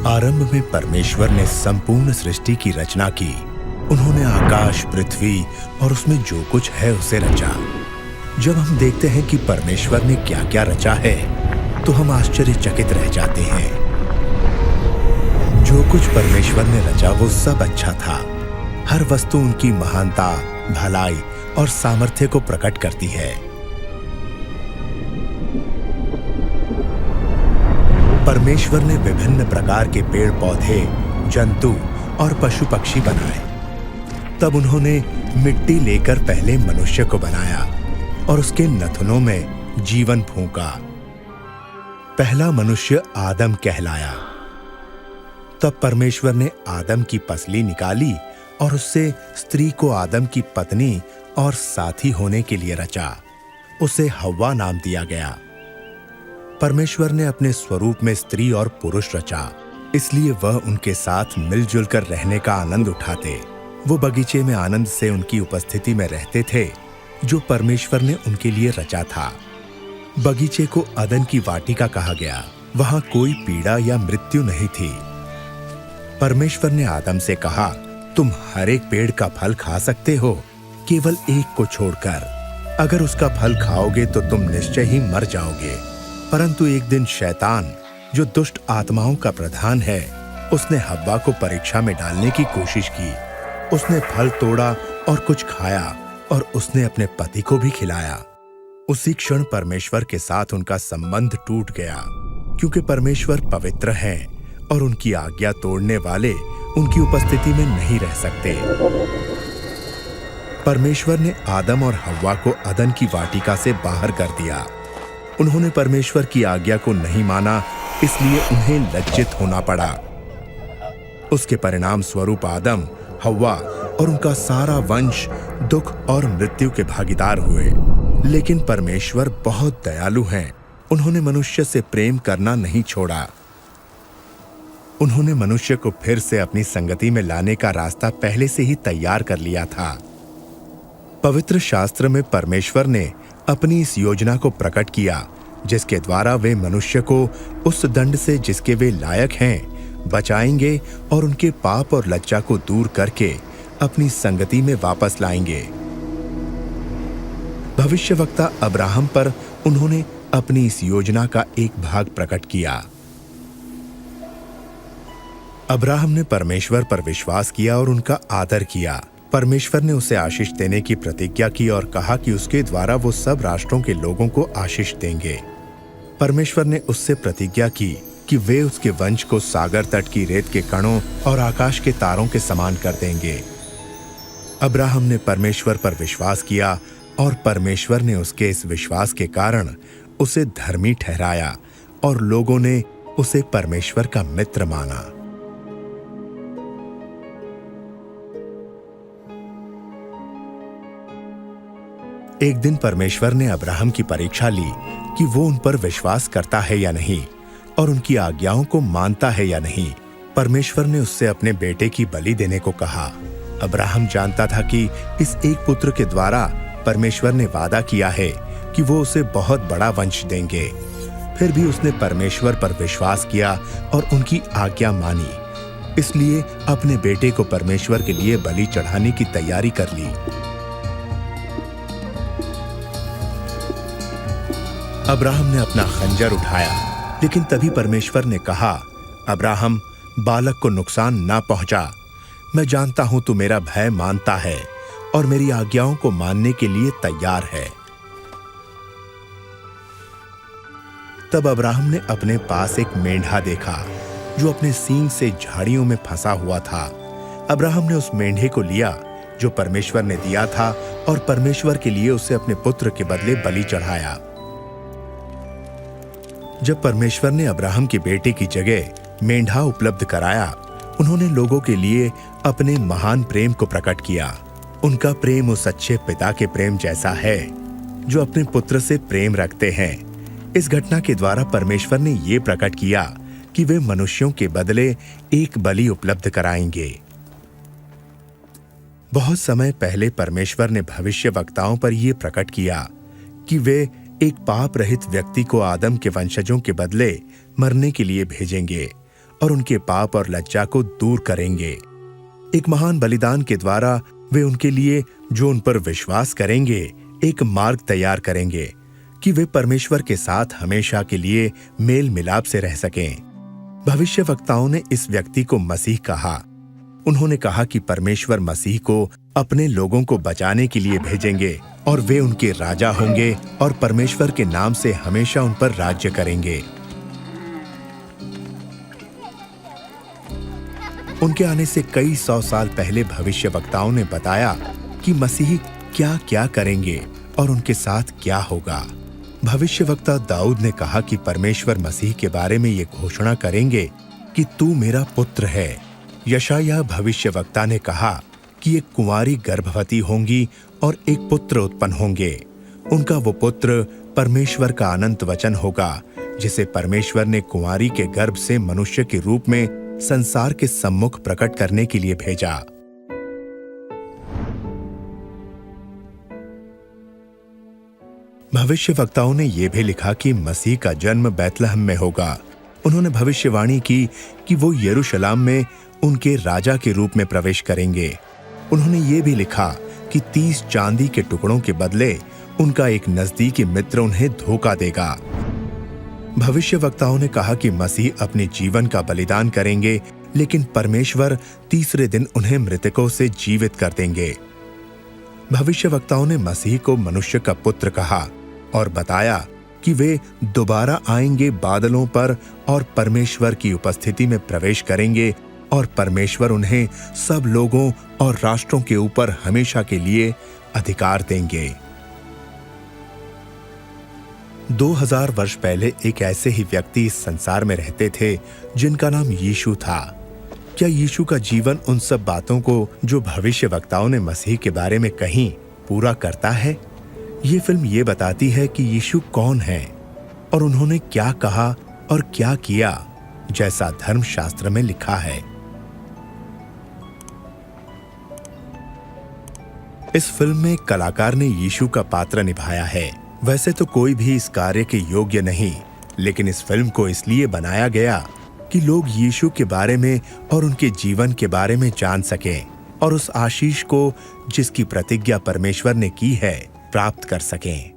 आरंभ में परमेश्वर ने संपूर्ण सृष्टि की रचना की। उन्होंने आकाश, पृथ्वी और उसमें जो कुछ है उसे रचा। जब हम देखते हैं कि परमेश्वर ने क्या क्या रचा है, तो हम आश्चर्यचकित रह जाते हैं। जो कुछ परमेश्वर ने रचा वो सब अच्छा था। हर वस्तु उनकी महानता, भलाई और सामर्थ्य को प्रकट करती है। परमेश्वर ने विभिन्न प्रकार के पेड़ पौधे, जंतु और पशु पक्षी बनाए। तब उन्होंने मिट्टी लेकर पहले मनुष्य को बनाया और उसके नथुनों में जीवन फूंका। पहला मनुष्य आदम कहलाया। तब परमेश्वर ने आदम की पसली निकाली और उससे स्त्री को आदम की पत्नी और साथी होने के लिए रचा। उसे हव्वा नाम दिया गया। परमेश्वर ने अपने स्वरूप में स्त्री और पुरुष रचा, इसलिए वह उनके साथ मिलजुल कर रहने का आनंद उठाते। वो बगीचे में आनंद से उनकी उपस्थिति में रहते थे, जो परमेश्वर ने उनके लिए रचा था। बगीचे को अदन की वाटिका कहा गया। वहां कोई पीड़ा या मृत्यु नहीं थी। परमेश्वर ने आदम से कहा, तुम हर एक पेड़ का फल खा सकते हो, केवल एक को छोड़कर। अगर उसका फल खाओगे तो तुम निश्चय ही मर जाओगे। परंतु एक दिन शैतान, जो दुष्ट आत्माओं का प्रधान है, उसने हव्वा को परीक्षा में डालने की कोशिश की। उसने फल तोड़ा और कुछ खाया और उसने अपने पति को भी खिलाया। उसी क्षण परमेश्वर के साथ उनका संबंध टूट गया, क्योंकि परमेश्वर पवित्र हैं और उनकी आज्ञा तोड़ने वाले उनकी उपस्थिति में नहीं रह सकते। परमेश्वर ने आदम और हव्वा को अदन की वाटिका से बाहर कर दिया। उन्होंने परमेश्वर की आज्ञा को नहीं माना, इसलिए उन्हें लज्जित होना पड़ा। उसके परिणाम स्वरूप आदम, हव्वा और उनका सारा वंश दुख और मृत्यु के भागीदार हुए। लेकिन परमेश्वर बहुत दयालु हैं। उन्होंने मनुष्य से प्रेम करना नहीं छोड़ा। उन्होंने मनुष्य को फिर से अपनी संगति में लाने का रास्ता पहले से ही तैयार कर लिया था। पवित्र शास्त्र में परमेश्वर ने अपनी इस योजना को प्रकट किया, जिसके द्वारा वे मनुष्य को उस दंड से जिसके वे लायक हैं बचाएंगे और उनके पाप और लज्जा को दूर करके अपनी संगति में वापस लाएंगे। भविष्यवक्ता अब्राहम पर उन्होंने अपनी इस योजना का एक भाग प्रकट किया। अब्राहम ने परमेश्वर पर विश्वास किया और उनका आदर किया। परमेश्वर ने उसे आशीष देने की प्रतिज्ञा की और कहा कि उसके द्वारा वो सब राष्ट्रों के लोगों को आशीष देंगे। परमेश्वर ने उससे प्रतिज्ञा की कि वे उसके वंश को सागर तट की रेत के कणों और आकाश के तारों के समान कर देंगे। अब्राहम ने परमेश्वर पर विश्वास किया और परमेश्वर ने उसके इस विश्वास के कारण उसे धर्मी ठहराया और लोगों ने उसे परमेश्वर का मित्र माना। एक दिन परमेश्वर ने अब्राहम की परीक्षा ली कि वो उन पर विश्वास करता है या नहीं और उनकी आज्ञाओं को मानता है या नहीं। परमेश्वर ने उससे अपने बेटे की बलि देने को कहा। अब्राहम जानता था कि इस एक पुत्र के द्वारा परमेश्वर ने वादा किया है कि वो उसे बहुत बड़ा वंश देंगे। फिर भी उसने परमेश्वर पर विश्वास किया और उनकी आज्ञा मानी, इसलिए अपने बेटे को परमेश्वर के लिए बलि चढ़ाने की तैयारी कर ली। अब्राहम ने अपना खंजर उठाया, लेकिन तभी परमेश्वर ने कहा, अब्राहम, बालक को नुकसान ना पहुंचा। मैं जानता हूं तू मेरा भय मानता है और मेरी आज्ञाओं को मानने के लिए तैयार है। तब अब्राहम ने अपने पास एक मेंढा देखा जो अपने सींग से झाड़ियों में फंसा हुआ था। अब्राहम ने उस मेंढे को लिया जो परमेश्वर ने दिया था और परमेश्वर के लिए उसे अपने पुत्र के बदले बलि चढ़ाया। जब परमेश्वर ने अब्राहम के बेटे की जगह मेंढा उपलब्ध कराया, उन्होंने लोगों के लिए अपने महान प्रेम को प्रकट किया। उनका प्रेम उस अच्छे पिता के प्रेम जैसा है जो अपने पुत्र से प्रेम रखते हैं। इस घटना के द्वारा परमेश्वर ने ये प्रकट किया कि वे मनुष्यों के बदले एक बलि उपलब्ध कराएंगे। बहुत समय पहले परमेश्वर ने भविष्यवक्ताओं पर यह प्रकट किया कि वे एक पाप रहित व्यक्ति को आदम के वंशजों के बदले मरने के लिए भेजेंगे और उनके पाप और लज्जा को दूर करेंगे। एक महान बलिदान के द्वारा वे उनके लिए, जो उन पर विश्वास करेंगे, एक मार्ग तैयार करेंगे कि वे परमेश्वर के साथ हमेशा के लिए मेल मिलाप से रह सकें। भविष्यवक्ताओं ने इस व्यक्ति को मसीह कहा। उन्होंने कहा कि परमेश्वर मसीह को अपने लोगों को बचाने के लिए भेजेंगे और वे उनके राजा होंगे और परमेश्वर के नाम से हमेशा उन पर राज्य करेंगे। उनके आने से कई 100 साल पहले भविष्यवक्ताओं ने बताया कि मसीह क्या क्या करेंगे और उनके साथ क्या होगा। भविष्यवक्ता दाऊद ने कहा कि परमेश्वर मसीह के बारे में ये घोषणा करेंगे कि तू मेरा पुत्र है। यशायाह भविष्यवक्ता ने कहा कि एक कुंवारी गर्भवती होंगी और एक पुत्र उत्पन्न होंगे। उनका वो पुत्र परमेश्वर का अनंत वचन होगा, जिसे परमेश्वर ने कुंवारी के गर्भ से मनुष्य के रूप में संसार के सम्मुख प्रकट करने के लिए भेजा। भविष्यवक्ताओं ने यह भी लिखा कि मसीह का जन्म बैतलहम में होगा। उन्होंने भविष्यवाणी की कि वो यरूशलेम में उनके राजा के रूप में प्रवेश करेंगे। उन्होंने ये भी लिखा कि 30 चांदी के टुकड़ों के बदले उनका एक नजदीकी मित्र उन्हें धोखा देगा। भविष्यवक्ताओं ने कहा कि मसीह अपने जीवन का बलिदान करेंगे, लेकिन परमेश्वर तीसरे दिन उन्हें मृतकों से जीवित कर देंगे। भविष्यवक्ताओं ने मसीह को मनुष्य का पुत्र कहा और बताया कि वे दोबारा आएंगे बादलों पर और परमेश्वर की उपस्थिति में प्रवेश करेंगे और परमेश्वर उन्हें सब लोगों और राष्ट्रों के ऊपर हमेशा के लिए अधिकार देंगे। 2000 वर्ष पहले एक ऐसे ही व्यक्ति इस संसार में रहते थे जिनका नाम यीशु था। क्या यीशु का जीवन उन सब बातों को जो भविष्यवक्ताओं ने मसीह के बारे में कहीं पूरा करता है? ये फिल्म ये बताती है कि यीशु कौन है और उन्होंने क्या कहा और क्या किया, जैसा धर्मशास्त्र में लिखा है। इस फिल्म में कलाकार ने यीशु का पात्र निभाया है। वैसे तो कोई भी इस कार्य के योग्य नहीं, लेकिन इस फिल्म को इसलिए बनाया गया कि लोग यीशु के बारे में और उनके जीवन के बारे में जान सकें और उस आशीष को जिसकी प्रतिज्ञा परमेश्वर ने की है प्राप्त कर सकें।